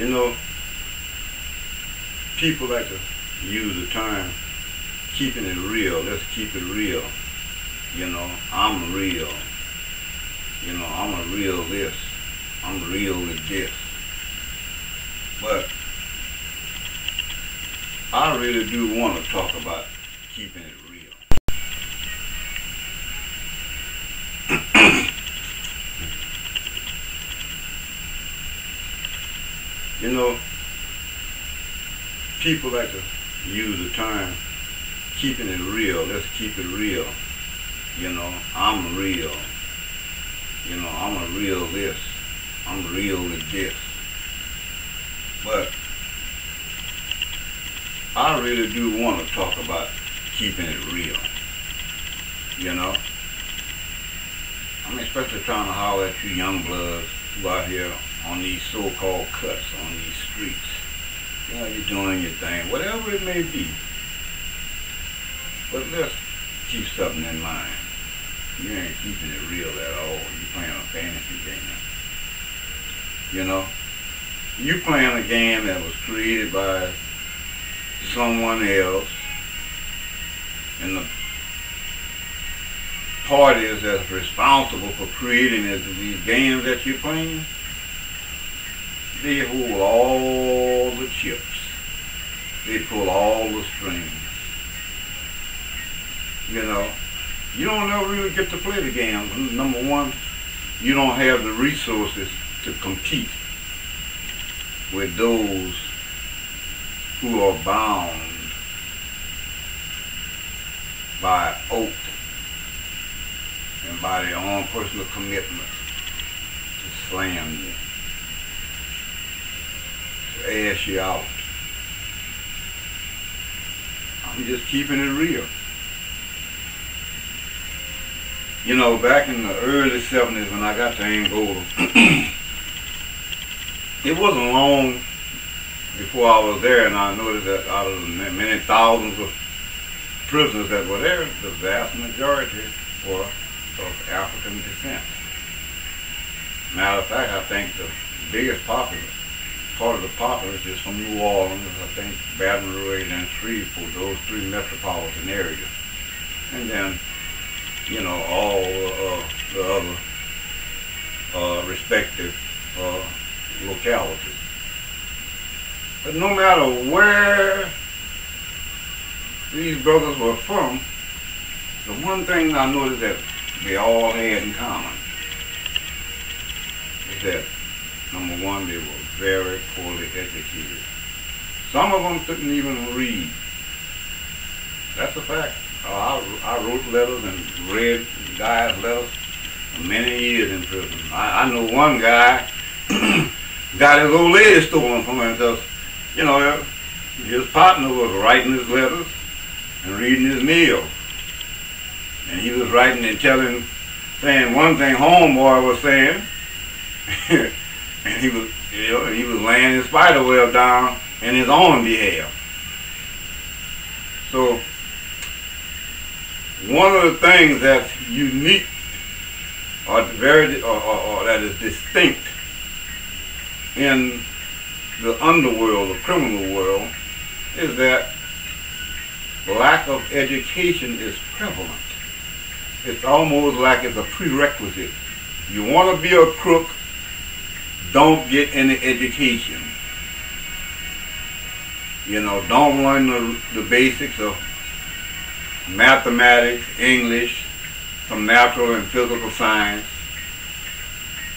You know, people like to use the term keeping it real. Let's keep it real. You know, I'm real. You know, I'm a real this. I'm real with this. But I really do want to talk about keeping it real. You know, people like to use the term keeping it real. Let's keep it real. You know, I'm real. You know, I'm a real this. I'm real with this. But I really do want to talk about keeping it real. You know? I'm especially trying to holler at you young bloods who out here on these so-called cuts on these streets. You know, you're doing your thing, whatever it may be. But let's keep something in mind. You ain't keeping it real at all. You playing a fantasy game. You know? You playing a game that was created by someone else, and the parties that's responsible for creating these games that you're playing, they hold all the chips. They pull all the strings. You know, you don't ever really get to play the game. Number one, you don't have the resources to compete with those who are bound by oath and by their own personal commitment to slam you, to ask you out. I'm just keeping it real. You know, back in the early 70s when I got to Angola, it wasn't long before I was there, and I noticed that out of the many thousands of prisoners that were there, the vast majority were of African descent. Matter of fact, I think the biggest part of the populace is from New Orleans, I think Baton Rouge and Shreveport, those three metropolitan areas. And then, you know, all the other respective localities. But no matter where these brothers were from, the one thing I noticed that they all had in common is that, number one, they were very poorly educated. Some of them couldn't even read. That's a fact. I wrote letters and read guys' letters for many years in prison. I know one guy got his old lady stolen from him because, you know, his partner was writing his letters and reading his mail. And he was writing and saying one thing homeboy was saying, and he was laying his spider web down in his own behalf. So one of the things that's unique or that is distinct in the underworld, the criminal world, is that lack of education is prevalent. It's almost like it's a prerequisite. If you want to be a crook, don't get any education. You know, don't learn the basics of mathematics, English, some natural and physical science.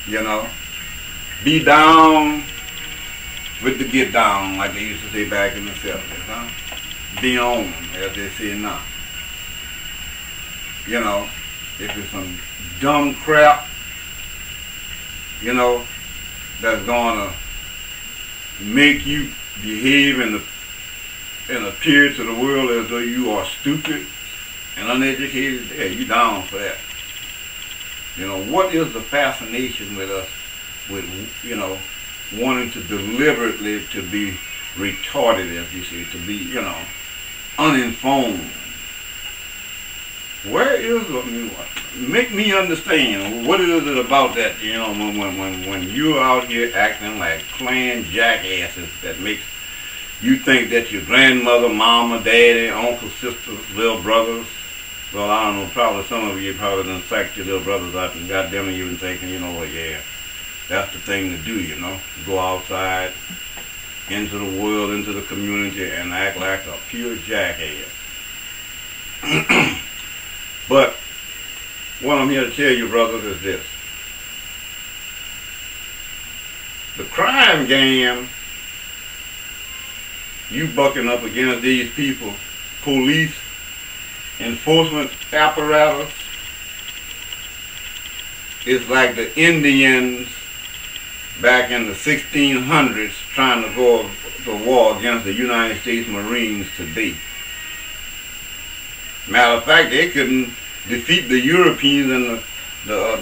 You know, be down with the get down, like they used to say back in the 70s, huh? Be on, as they say now. You know, if it's some dumb crap, you know, that's gonna make you behave and appear to the world as though you are stupid and uneducated, yeah, you down for that. You know, what is the fascination with us, with, you know, wanting to deliberately to be retarded, as you say, to be, you know, uninformed? Where is make me understand what is it about that? When you're out here acting like playing jackasses that makes you think that your grandmother, mama, daddy, uncle, sisters, little brothers. Well, I don't know. Probably some of you probably done sacked your little brothers out and goddamn it, you've been thinking, well, yeah, that's the thing to do. Go outside into the world, into the community, and act like a pure jackass. But what I'm here to tell you, brothers, is this. The crime game, you bucking up against these people, police, enforcement apparatus, is like the Indians back in the 1600s trying to go to war against the United States Marines today. Matter of fact, they couldn't defeat the Europeans and the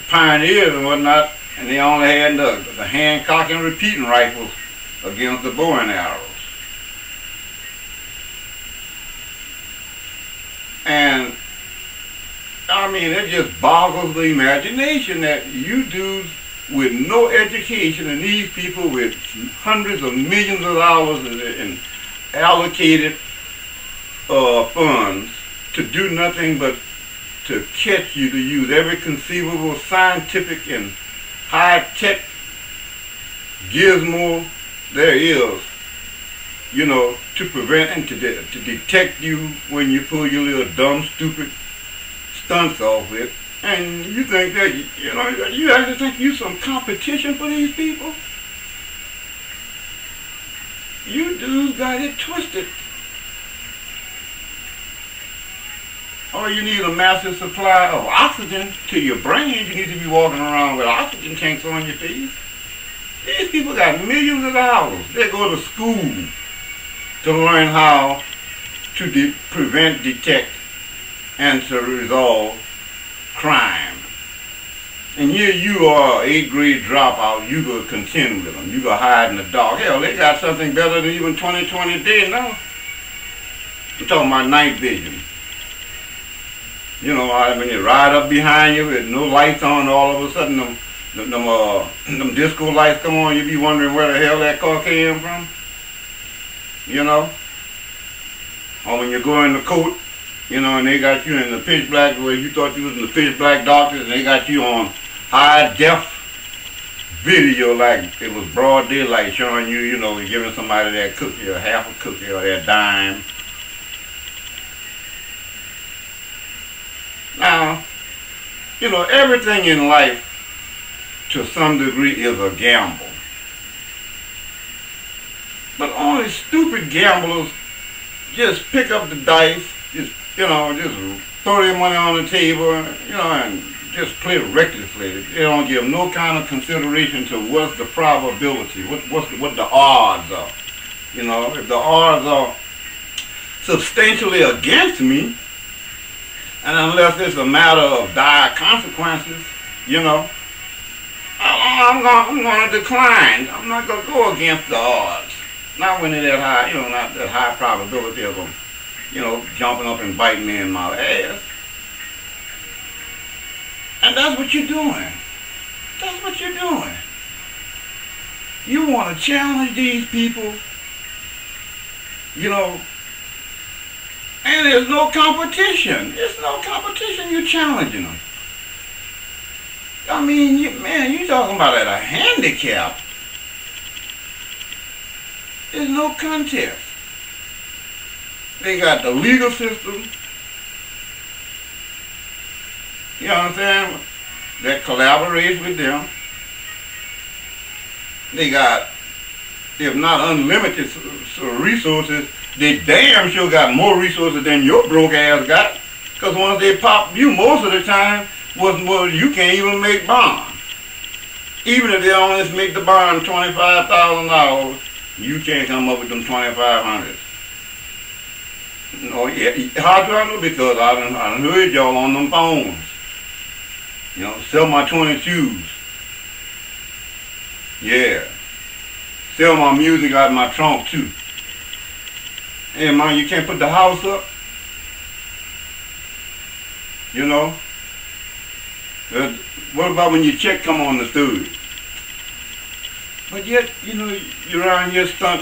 pioneers and whatnot, and they only had the hand-cock and repeating rifles against the bow and arrows. And I mean, it just boggles the imagination that you dudes with no education and these people with hundreds of millions of dollars in allocated funds to do nothing but to catch you, to use every conceivable scientific and high-tech gizmo there is, to prevent and to detect you when you pull your little dumb, stupid stunts off with. And you think that, you actually think you some competition for these people? You dudes got it twisted. Or you need a massive supply of oxygen to your brain. You need to be walking around with oxygen tanks on your face. These people got millions of dollars. They go to school to learn how to prevent, detect, and to resolve crime. And here you are, 8th grade dropout. You go contend with them. You go hide in the dark. Hell, they got something better than even 20/20 day now. I'm talking about night vision. When you ride up behind you with no lights on, all of a sudden them disco lights come on, you be wondering where the hell that car came from. Or when you go in the coat, and they got you in the pitch black, where you thought you was in the pitch black darkness, and they got you on high def video like it was broad daylight, showing you, giving somebody that cookie or half a cookie or that dime. Now, everything in life to some degree is a gamble. But only stupid gamblers just pick up the dice, just throw their money on the table, and just play recklessly. They don't give no kind of consideration to what's the probability, what the odds are. If the odds are substantially against me, and unless it's a matter of dire consequences, I'm going to decline. I'm not going to go against the odds. Not when it's that high, not that high probability of them, jumping up and biting me in my ass. And that's what you're doing. That's what you're doing. You want to challenge these people, and there's no competition. There's no competition. You're challenging them. I mean, you're talking about at a handicap. There's no contest. They got the legal system, you understand, that collaborates with them. They got, if not unlimited resources, they damn sure got more resources than your broke ass got. Because once they pop you, most of the time, you can't even make bond. Even if they only make the bond $25,000, you can't come up with them 2,500. No, yeah. How do I know? Because I done heard y'all on them phones. Sell my 22s. Yeah. Sell my music out of my trunk too. Hey man, you can't put the house up? You know? What about when your check come on the third? But yet, you know, you're around here stunt